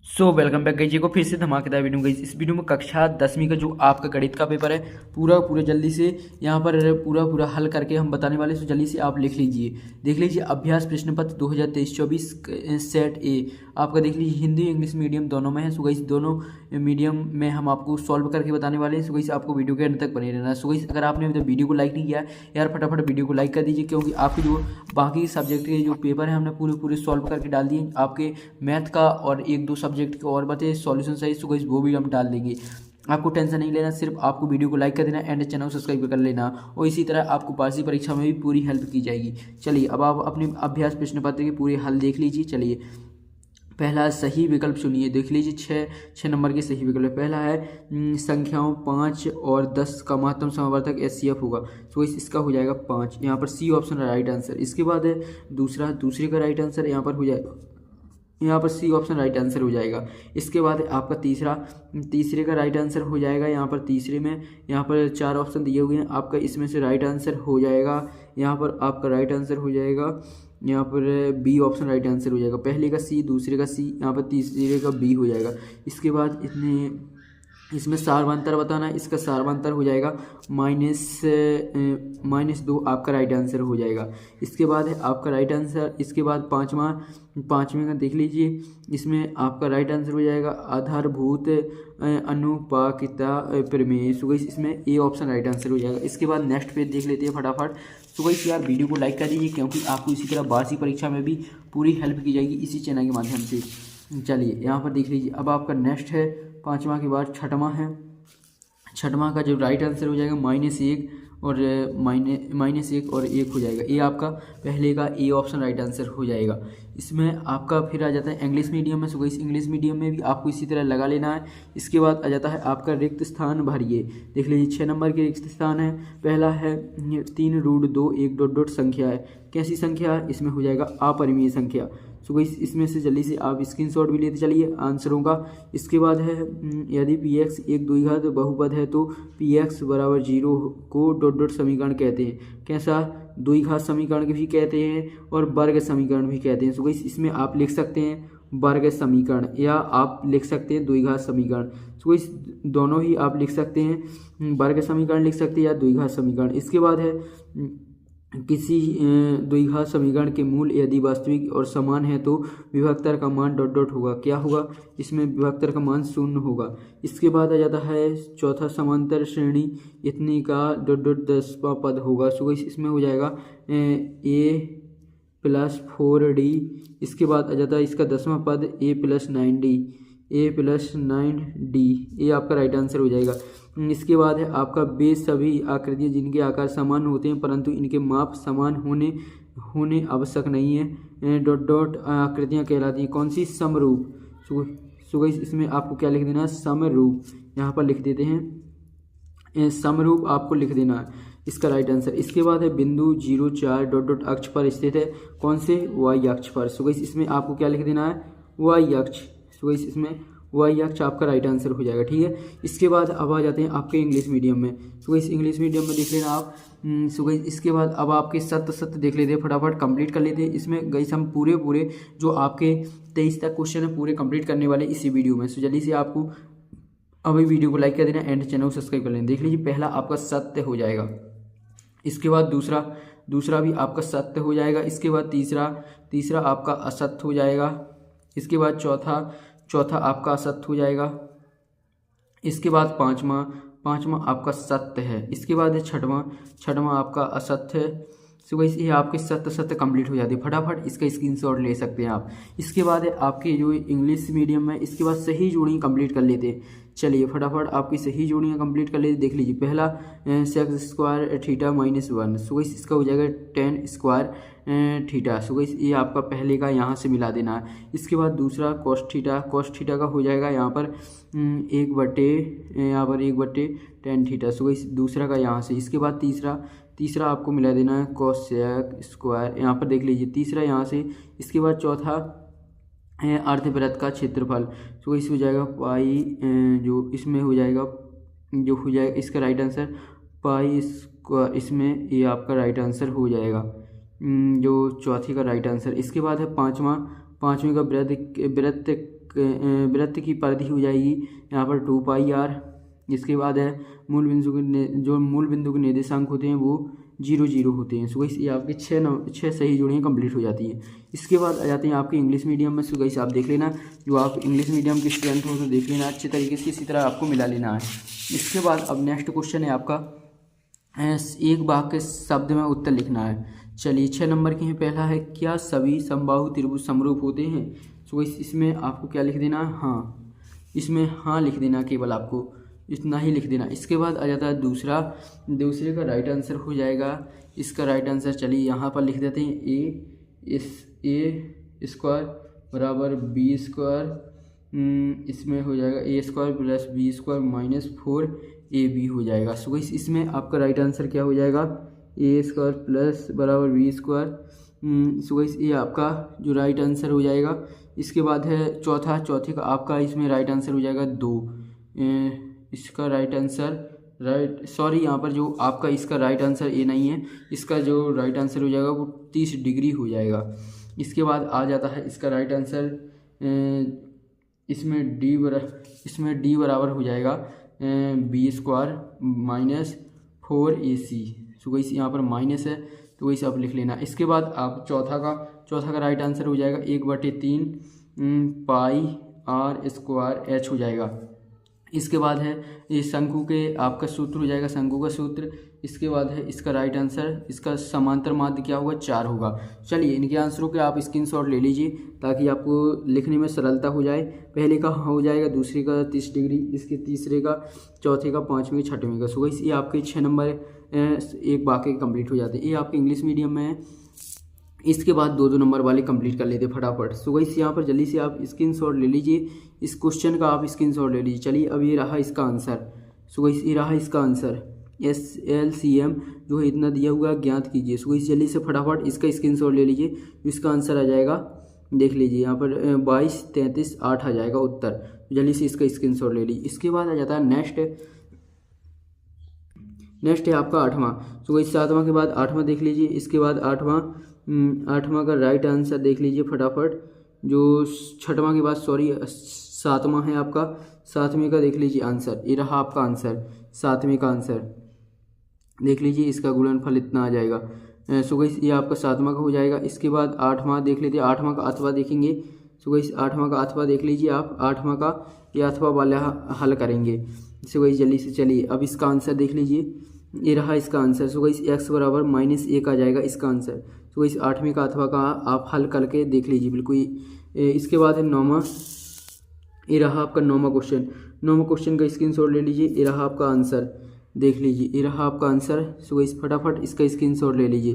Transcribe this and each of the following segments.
Welcome back guys को फिर से धमाकेदार वीडियो गाइस। इस वीडियो में कक्षा 10वीं का जो आपका गणित का पेपर है पूरा जल्दी से यहाँ पर पूरा हल करके हम बताने वाले। सो जल्दी से आप लिख लीजिए, देख लीजिए अभ्यास प्रश्न पत्र 2023-24 सेट ए आपका देख लीजिए। हिंदी इंग्लिश मीडियम दोनों में है। सो गाइस दोनों मीडियम में हम आपको सॉल्व करके बताने वाले हैं। सो गाइस आपको वीडियो के अंत तक बने रहना है। सो गाइस अगर आपने अभी तक वीडियो को लाइक नहीं किया यार फटाफट वीडियो को लाइक कर दीजिए, क्योंकि आपके जो बाकी सब्जेक्ट के जो पेपर है हमने पूरे सॉल्व करके डाल दिए। आपके मैथ का और एक दो सब्जेक्ट के और बचे सॉल्यूशन सही, सो गाइस वो भी हम डाल देंगे। आपको टेंशन नहीं लेना, सिर्फ आपको वीडियो को लाइक कर देना एंड चैनल सब्सक्राइब कर लेना, और इसी तरह आपको वार्षिक परीक्षा में भी पूरी हेल्प की जाएगी। चलिए अब आप अपने अभ्यास प्रश्न पत्र के पूरे हल देख लीजिए। चलिए पहला सही विकल्प चुनिए, देख लीजिए छः नंबर के सही विकल्प। पहला है संख्याओं 5 और 10 का महत्तम समावर्तक एचसीएफ होगा, तो इसका हो जाएगा 5। यहाँ पर सी ऑप्शन राइट आंसर। इसके बाद है दूसरे का राइट आंसर यहाँ पर हो जाएगा, यहाँ पर सी ऑप्शन राइट आंसर हो जाएगा। इसके बाद आपका तीसरे का राइट आंसर हो जाएगा। यहाँ पर तीसरे में यहाँ पर 4 ऑप्शन दिए हुए हैं, आपका इसमें से राइट आंसर हो जाएगा। यहाँ पर आपका राइट आंसर हो जाएगा, यहाँ पर बी ऑप्शन राइट आंसर हो जाएगा। पहले का सी, दूसरे का सी, यहाँ पर तीसरे का बी हो जाएगा। इसके बाद इसमें सारवांतर बताना है, इसका सारवांतर हो जाएगा -2 आपका राइट आंसर हो जाएगा। इसके बाद है आपका राइट आंसर। इसके बाद पाँचवें का देख लीजिए, इसमें आपका राइट आंसर हो जाएगा आधारभूत अनुपाकिता प्रमेय। सो गाइस इसमें ए ऑप्शन राइट आंसर हो जाएगा। इसके बाद नेक्स्ट पेज देख लेते हैं फटाफट। सो गाइस यार वीडियो को लाइक कर दीजिए, क्योंकि आपको इसी तरह वार्षिक परीक्षा में भी पूरी हेल्प की जाएगी इसी चैनल के माध्यम से। चलिए यहाँ पर देख लीजिए, अब आपका नेक्स्ट है 5वां के बाद 6वां है। 6वां का जो राइट आंसर हो जाएगा -1 और -1 और 1 हो जाएगा। ये आपका पहले का ए ऑप्शन राइट आंसर हो जाएगा। इसमें आपका फिर आ जाता है इंग्लिश मीडियम में। सो गाइस इंग्लिश मीडियम में भी आपको इसी तरह लगा लेना है। इसके बाद आ जाता है आपका रिक्त स्थान भरिए, देख लीजिए 6 नंबर के रिक्त स्थान है। पहला है 3√2 1 संख्या है, कैसी संख्या है, इसमें हो जाएगा अपरिमेय संख्या। सो गाइस इसमें से जल्दी से आप स्क्रीनशॉट भी लेते चलिए आंसरों का। इसके बाद है यदि px एक द्विघात बहुपद है तो px बराबर 0 को ... समीकरण कहते हैं। कैसा, द्विघात समीकरण भी कहते हैं और वर्ग समीकरण भी कहते हैं। सो गाइस इसमें आप लिख सकते हैं वर्ग समीकरण या आप लिख सकते हैं द्विघात समीकरण। सो गाइस दोनों ही आप लिख सकते हैं, वर्ग समीकरण लिख सकते हैं या द्विघात समीकरण। इसके बाद है किसी द्विघात समीकरण के मूल यदि वास्तविक और समान है तो विभक्तर का मान ... होगा, क्या होगा, इसमें विभक्तर का मान 0 होगा। इसके बाद आ जाता है चौथा समांतर श्रेणी इतने का ... 10वां पद होगा। सो इसमें हो जाएगा a + 4d। इसके बाद आ जाता है इसका 10वां पद a + 9d, ये आपका राइट आंसर हो जाएगा। इसके बाद है आपका वे सभी आकृतियाँ जिनके आकार समान होते हैं परंतु इनके माप समान होने आवश्यक नहीं है ... आकृतियाँ कहलाती हैं, कौन सी, समरूप। सो गाइस इसमें आपको क्या लिख देना है, समरूप, यहाँ पर लिख देते हैं समरूप आपको लिख देना है इसका राइट आंसर। इसके बाद है बिंदु 0 4 ... अक्ष पर स्थित है, कौन से, y अक्ष पर। सो गाइस इसमें आपको क्या लिख देना है, y अक्ष। सो गाइस इसमें y अक्ष आपका राइट आंसर हो जाएगा, ठीक है। इसके बाद अब आ जाते हैं आपके इंग्लिश मीडियम में। सो गाइस इंग्लिश मीडियम में देख लेना आप। सो गाइस इसके बाद अब आपके सत्य देख लेते हैं, फटाफट कंप्लीट कर लेते हैं। इसमें गाइस हम पूरे जो आपके 23 तक क्वेश्चन है पूरे कंप्लीट करने वाले इसी वीडियो में। सो जल्दी से आपको अभी वीडियो को लाइक कर देना एंड चैनल को सब्सक्राइब कर लेना। देख लीजिए पहला आपका सत्य हो जाएगा, इसके बाद दूसरा भी आपका सत्य हो जाएगा। इसके बाद तीसरा आपका असत्य हो जाएगा। इसके बाद चौथा आपका असत्य हो जाएगा। इसके बाद पाँचवा आपका सत्य है। इसके बाद है छठवां आपका असत्य है। सो गाइस ये आपके सत्य कंप्लीट हो जाती है, फटाफट इसका स्क्रीनशॉट ले सकते हैं आप। इसके बाद है आपके जो इंग्लिश मीडियम में, इसके बाद सही जोड़ी कंप्लीट कर लेते हैं। चलिए फटाफट आपकी सही जोड़ियाँ कंप्लीट कर लेते, देख लीजिए। पहला sec² थीटा -1, सो गाइस इसका हो जाएगा tan² थीटा। सो गाइस ये आपका पहले का यहाँ से मिला देना है। इसके बाद दूसरा cos थीटा का हो जाएगा यहाँ पर 1/tan थीटा। सो गाइस दूसरा का यहाँ से। इसके बाद तीसरा आपको मिला देना है cos² यहाँ पर देख लीजिए, तीसरा यहाँ से। इसके बाद चौथा है अर्धवृत्त का क्षेत्रफल। तो इस हो जाएगा पाई, जो इसमें हो जाएगा इसका राइट आंसर π²। इसमें ये आपका राइट आंसर हो जाएगा जो चौथी का राइट आंसर। इसके बाद है पाँचवीं का वृत्त वृत्त की परिधि हो जाएगी यहाँ पर 2πr। इसके बाद है मूल बिंदु के निर्देशांक होते हैं वो 0 0 होते हैं। सो गाइस ये आपके छः सही जोड़ियाँ कंप्लीट हो जाती है। इसके बाद आ जाते हैं आपके इंग्लिश मीडियम में। सो गाइस आप देख लेना, जो आप इंग्लिश मीडियम की स्टूडेंट हो तो देख लेना अच्छे तरीके से, इसी तरह आपको मिला लेना है। इसके बाद अब नेक्स्ट क्वेश्चन है आपका एक वाक्य शब्द में उत्तर लिखना है। चलिए 6 नंबर के हैं। पहला है क्या सभी समबाहु त्रिभुज समरूप होते हैं। सो गाइस इसमें आपको क्या लिख देना है, हाँ, इसमें हाँ लिख देना, केवल आपको इतना ही लिख देना। इसके बाद आ जाता है दूसरे का राइट आंसर हो जाएगा। इसका राइट आंसर चलिए यहाँ पर लिख देते हैं ए स्क्वायर बराबर बी स्क्वायर, इसमें हो जाएगा A square plus B square minus 4ab हो जाएगा। सो गाइस इसमें आपका राइट आंसर क्या हो जाएगा, ए स्क्वायर प्लस बराबर बी स्क्वायर। सो गाइस ये आपका जो राइट आंसर हो जाएगा। इसके बाद है चौथे का आपका इसमें राइट आंसर हो जाएगा 2। इसका राइट आंसर यहाँ पर जो आपका इसका राइट आंसर ए नहीं है, इसका जो राइट आंसर हो जाएगा वो 30 डिग्री हो जाएगा। इसके बाद आ जाता है इसका राइट आंसर, इसमें डी बराबर हो जाएगा B square minus 4ac। So guys यहाँ पर माइनस है तो वैसे आप लिख लेना। इसके बाद आप चौथा का राइट आंसर हो जाएगा 1/3 पाई r स्क्वायर h हो जाएगा। इसके बाद है ये शंकु के आपका सूत्र हो जाएगा, शंकु का सूत्र। इसके बाद है इसका राइट आंसर, इसका समांतर माध्य क्या होगा, 4 होगा। चलिए इनके आंसरों के आप स्क्रीनशॉट ले लीजिए ताकि आपको लिखने में सरलता हो जाए। पहले का हो जाएगा, दूसरे का 30 डिग्री, इसके तीसरे का, चौथे का, पाँचवें, छठवें का। सो गाइस ये आपके 6 नंबर एक वाक्य कंप्लीट हो जाते हैं। ये आपके इंग्लिश मीडियम में है। इसके बाद 2-2 नंबर वाले कंप्लीट कर लेते फटाफट। सो गाइस यहाँ पर जल्दी से आप स्क्रीनशॉट ले लीजिए, इस क्वेश्चन का आप स्क्रीनशॉट ले लीजिए। चलिए अब ये रहा इसका आंसर। सो गाइस ये रहा इसका आंसर, LCM जो है इतना दिया हुआ ज्ञात कीजिए। सो गाइस जल्दी से फटाफट इसका स्क्रीनशॉट ले लीजिए, इसका आंसर आ जाएगा, देख लीजिए यहाँ पर 22, 33, 8 आ जाएगा उत्तर। जल्दी से इसका स्क्रीनशॉट ले लीजिए। इसके बाद आ जाता है नेक्स्ट है आपका 8वां। सो गाइस 7वां के बाद 8वां देख लीजिए। इसके बाद 8वां का राइट आंसर देख लीजिए फटाफट। जो 6वां के बाद 7वां है आपका, 7वें का देख लीजिए आंसर। ये रहा आपका आंसर, 7वें का आंसर देख लीजिए, इसका गुणनफल इतना आ जाएगा। सो गाइस ये आपका 7वां का हो जाएगा। इसके बाद 8वां देख लेते हैं, 8वां का अथवा देखेंगे। सो गाइस 8वां का अथवा देख लीजिए आप, 8वां का ये अथवा वाला हल करेंगे। सो गाइस जल्दी से चलिए अब इसका आंसर देख लीजिए, ये रहा इसका आंसर। सो गाइस x बराबर -1 आ जाएगा इसका आंसर। सो गाइस 8वें का अथवा का आप हल करके देख लीजिए बिल्कुल। इसके बाद है 9वां, ये रहा आपका 9वां क्वेश्चन। 9वां क्वेश्चन का स्क्रीनशॉट ले लीजिए, ये रहा आपका आंसर, देख लीजिए ये रहा आपका आंसर। सो गाइस फटाफट इसका स्क्रीनशॉट ले लीजिए।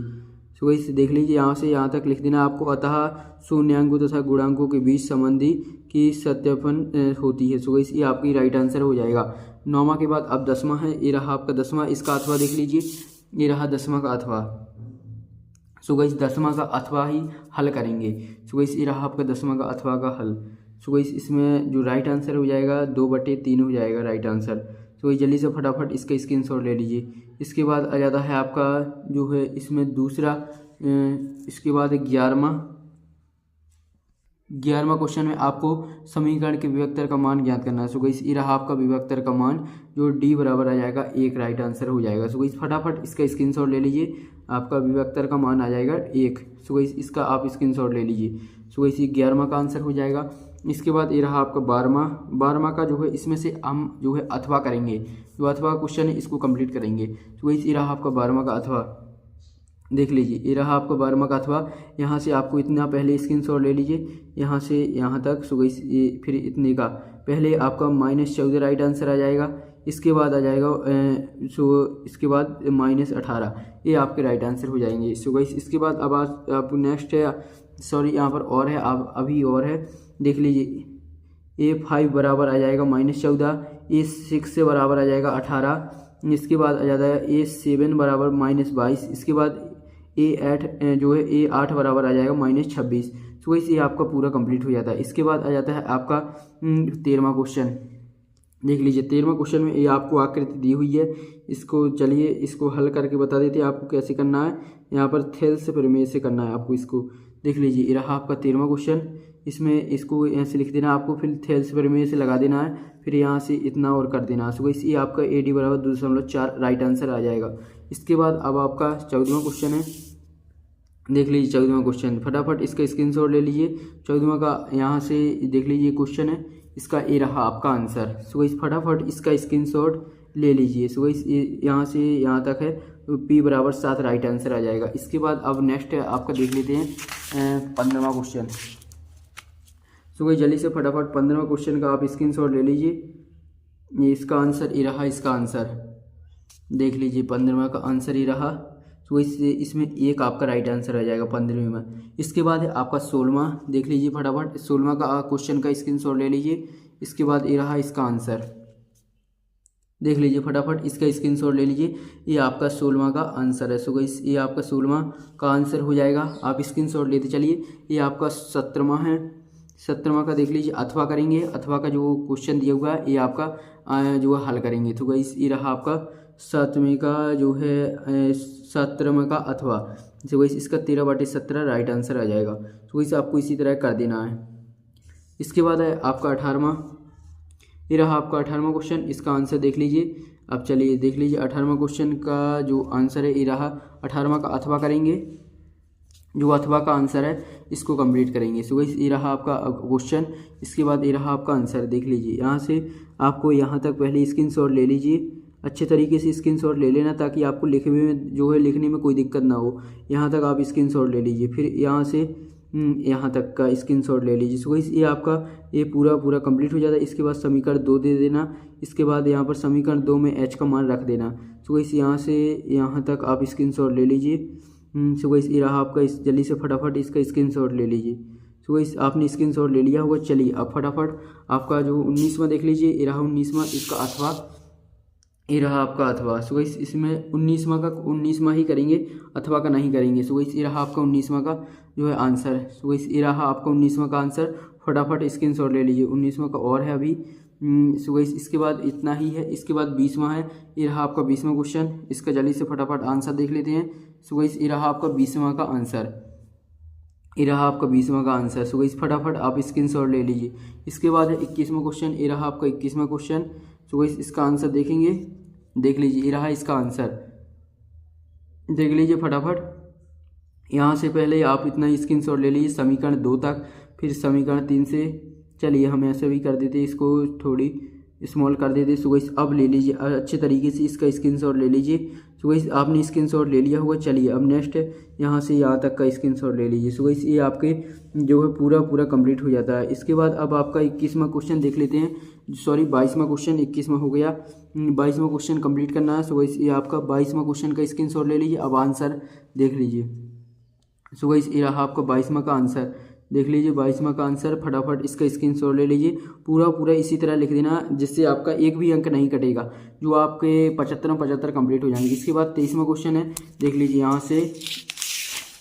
सो गाइस देख लीजिए यहाँ से यहाँ तक लिख देना आपको। अतः शून्यांकों तथा गुणांकों के बीच संबंधी की सत्यापन होती है। सो गाइस ये आपकी राइट आंसर हो जाएगा। 9वां के बाद अब 10वां है, ये रहा आपका 10वां, इसका अथवा देख लीजिए, ये रहा 10वां का अथवा। सो गाइस 10वां का अथवा ही हल करेंगे। सो गाइस ये रहा आपका 10वां का अथवा का हल। सो गाइस इसमें जो राइट आंसर हो जाएगा 2/3 हो जाएगा राइट आंसर। सो गाइस जल्दी से फटाफट इसका स्क्रीनशॉट ले लीजिए। इसके बाद आ जाता है आपका जो है इसमें दूसरा, इसके बाद 11वां क्वेश्चन में आपको समीकरण के विभक्तर का मान ज्ञात करना है। सो गाइस ये रहा आपका विभक्तर का मान, जो D बराबर आ जाएगा 1 राइट आंसर हो जाएगा। सो गाइस फटाफट इसका स्क्रीनशॉट ले लीजिए, आपका विभक्तर का मान आ जाएगा 1। सो गाइस इसका आप स्क्रीनशॉट ले लीजिए। सो गाइस ये 11वां का आंसर हो जाएगा। इसके बाद ये रहा आपका 12वां का जो है इसमें से हम जो है अथवा करेंगे, जो अथवा क्वेश्चन है इसको कंप्लीट करेंगे। तो गाइस ये रहा आपका 12वां का अथवा, देख लीजिए ये रहा आपका 12वां का अथवा। यहाँ से आपको इतना पहले स्क्रीनशॉट ले लीजिए, यहाँ से यहाँ तक। सो गाइस ये फिर इतने का पहले आपका -14 राइट आंसर आ जाएगा। इसके बाद आ जाएगा इसके बाद -18, ये आपके राइट आंसर हो जाएंगे। सो गाइस इसके बाद अब आप नेक्स्ट है, सॉरी यहाँ पर और है, अब अभी और है, देख लीजिए। A5 बराबर आ जाएगा -14, A6 से बराबर आ जाएगा 18। इसके बाद आ जाता है A7 बराबर -22। इसके बाद A8 जो है A8 बराबर आ जाएगा -26। तो इसे आपका पूरा कंप्लीट हो जाता है। इसके बाद आ जाता है आपका 13वां क्वेश्चन, देख लीजिए। 13वां क्वेश्चन में ये आपको आकृति दी हुई है, इसको चलिए इसको हल करके बता देते हैं आपको कैसे करना है। यहाँ पर थेल्स प्रमेय से करना है आपको इसको, देख लीजिए। ये रहा आपका 13वां क्वेश्चन। इसमें इसको यहाँ से लिख देना आपको, फिर थेल्स पर में से लगा देना है, फिर यहाँ से इतना और कर देना। सो गाइस ये आपका AD बराबर 2.4 राइट आंसर आ जाएगा। इसके बाद अब आपका 14वां क्वेश्चन है, देख लीजिए 14वां क्वेश्चन, फटाफट इसका स्क्रीनशॉट ले लीजिए। 14वां का यहाँ से देख लीजिए क्वेश्चन है, इसका ये रहा आपका आंसर। सो गाइस फटाफट इसका स्क्रीनशॉट ले लीजिए। सो गाइस यहाँ से यहाँ तक है, P बराबर 7 राइट आंसर आ जाएगा। इसके बाद अब नेक्स्ट आपका देख लेते हैं 15वां क्वेश्चन। सो गाइस जल्दी से फटाफट 15वां क्वेश्चन का आप स्क्रीनशॉट ले लीजिए। ये इसका आंसर ये रहा, इसका आंसर देख लीजिए 15वां का आंसर ये रहा। तो इसमें एक आपका राइट आंसर आ जाएगा 15वें में। इसके बाद है आपका 16वां, देख लीजिए फटाफट 16वां का क्वेश्चन का स्क्रीनशॉट ले लीजिए। इसके बाद ये रहा इसका आंसर, देख लीजिए फटाफट इसका स्क्रीनशॉट ले लीजिए। ये आपका 16वां का आंसर है। सो गाइस ये आपका 16वां का आंसर हो जाएगा, आप स्क्रीनशॉट लेते चलिए। ये आपका 17वां है, 17वां का देख लीजिए अथवा करेंगे, अथवा का जो क्वेश्चन दिया हुआ है ये आपका जो हल करेंगे। तो गाइस ये रहा आपका 7वें का जो है 17वां का अथवा। तो गाइस इसका 13/17 राइट आंसर आ जाएगा। तो गाइस आपको इसी तरह कर देना है। इसके बाद है आपका 18वां, ये रहा आपका 18वां क्वेश्चन, इसका आंसर देख लीजिए। अब चलिए देख लीजिए 18वां क्वेश्चन का जो आंसर है ये रहा। 18वां का अथवा करेंगे, जो अथवा का आंसर है इसको कंप्लीट करेंगे। सो गाइस ये रहा आपका क्वेश्चन, इसके बाद ये रहा आपका आंसर। देख लीजिए यहाँ से आपको यहाँ तक पहले स्क्रीनशॉट ले लीजिए, अच्छे तरीके से स्क्रीनशॉट ले लेना ताकि आपको लिखे में जो है लिखने में कोई दिक्कत ना हो। यहाँ तक आप स्क्रीनशॉट ले लीजिए, फिर यहाँ से यहाँ तक का स्क्रीनशॉट ले लीजिए। सो गाइस ये आपका ये पूरा कंप्लीट हो जाता है। इसके बाद समीकरण 2 दे देना, इसके बाद यहाँ पर समीकरण 2 में h का मान रख देना। सो गाइस यहाँ से यहाँ तक आप स्क्रीनशॉट ले लीजिए। सो गाइस ये रहा आपका, इस जल्दी से फटाफट इसका स्क्रीनशॉट ले लीजिए। सो गाइस आपने स्क्रीनशॉट ले लिया होगा। चलिए अब फटाफट आपका जो 19वां देख लीजिए, ये रहा 19वां, इसका अथवा ये रहा आपका अथवा। सो गाइस इसमें 19वां का 19वां ही करेंगे, अथवा का नहीं करेंगे। सो गाइस ये रहा आपका 19वां का जो है आंसर। सो गाइस ये रहा आपका 19वां का आंसर, फटाफट स्क्रीनशॉट ले लीजिए। 19वां का और है अभी। सो गाइस इसके बाद इतना ही है। इसके बाद 20वां है, ये रहा आपका 20वां क्वेश्चन, इसका जल्दी से फटाफट आंसर देख लेते हैं। सो गाइस ये रहा आपका 20वां का आंसर, ये रहा आपका 20वां का आंसर। सो गाइस फटाफट आप स्क्रीनशॉट ले लीजिए। इसके बाद है 21वां क्वेश्चन, ये रहा आपका 21वां क्वेश्चन। सो गाइस इसका आंसर देखेंगे, देख लीजिए ये रहा इसका आंसर, देख लीजिए फटाफट। यहाँ से पहले आप इतना स्क्रीनशॉट ले लीजिए समीकरण 2 तक, फिर समीकरण 3 से चलिए हम ऐसे भी कर देते, इसको थोड़ी स्मॉल कर देते। सो गाइस अब ले लीजिए अच्छे तरीके से इसका स्क्रीनशॉट ले लीजिए। सो गाइस आपने स्क्रीनशॉट ले लिया होगा। चलिए अब नेक्स्ट यहाँ से यहाँ तक का स्क्रीनशॉट ले लीजिए। सो गाइस ये आपके जो है पूरा कंप्लीट हो जाता है। इसके बाद अब आपका 21वां क्वेश्चन देख लेते हैं, सॉरी 22वां क्वेश्चन, 21वां हो गया, 22वां क्वेश्चन कंप्लीट करना है। सो गाइस ये आपका 22वां क्वेश्चन का स्क्रीनशॉट ले लीजिए। अब आंसर देख लीजिए। सो गाइस ये रहा आपका 22वां का आंसर, देख लीजिए 22वां का आंसर, फटाफट इसका स्क्रीनशॉट ले लीजिए। पूरा इसी तरह लिख देना जिससे आपका एक भी अंक नहीं कटेगा, जो आपके 75 कंप्लीट हो जाएंगे। इसके बाद 23वां क्वेश्चन है, देख लीजिए यहाँ से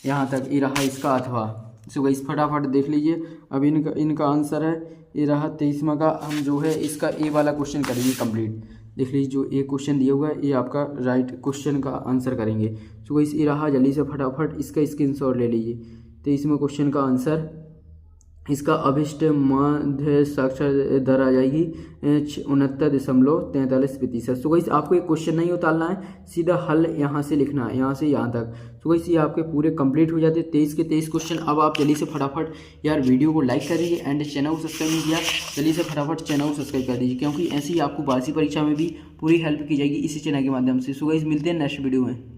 यहाँ तक, ये रहा इसका अथवा। सो गाइस फटाफट देख लीजिए। अब इनका आंसर है, ये रहा 23वां का। हम जो है इसका ए वाला क्वेश्चन करेंगे कंप्लीट। देख लीजिए जो एक क्वेश्चन दिया हुआ है ये आपका राइट क्वेश्चन का आंसर करेंगे। सो गाइस ये रहा, जल्दी से फटाफट इसका स्क्रीनशॉट ले लीजिए। 23वें क्वेश्चन का आंसर, इसका अभिष्ट माध्य साक्षर दर आ जाएगी 69.43%। सो गाइस आपको एक क्वेश्चन नहीं उतारना है, सीधा हल यहाँ से लिखना है, यहाँ से यहाँ तक। सो गाइस ये आपके पूरे कंप्लीट हो जाते हैं 23 के 23 क्वेश्चन। अब आप जल्दी से फटाफट यार वीडियो को लाइक कर दीजिए एंड चैनल को सब्सक्राइब नहीं किया, जल्दी से फटाफट चैनल को सब्सक्राइब कर दीजिए, क्योंकि ऐसे ही आपको वार्षिक परीक्षा में भी पूरी हेल्प की जाएगी इसी चैनल के माध्यम से। सो गाइस मिलते हैं नेक्स्ट वीडियो में।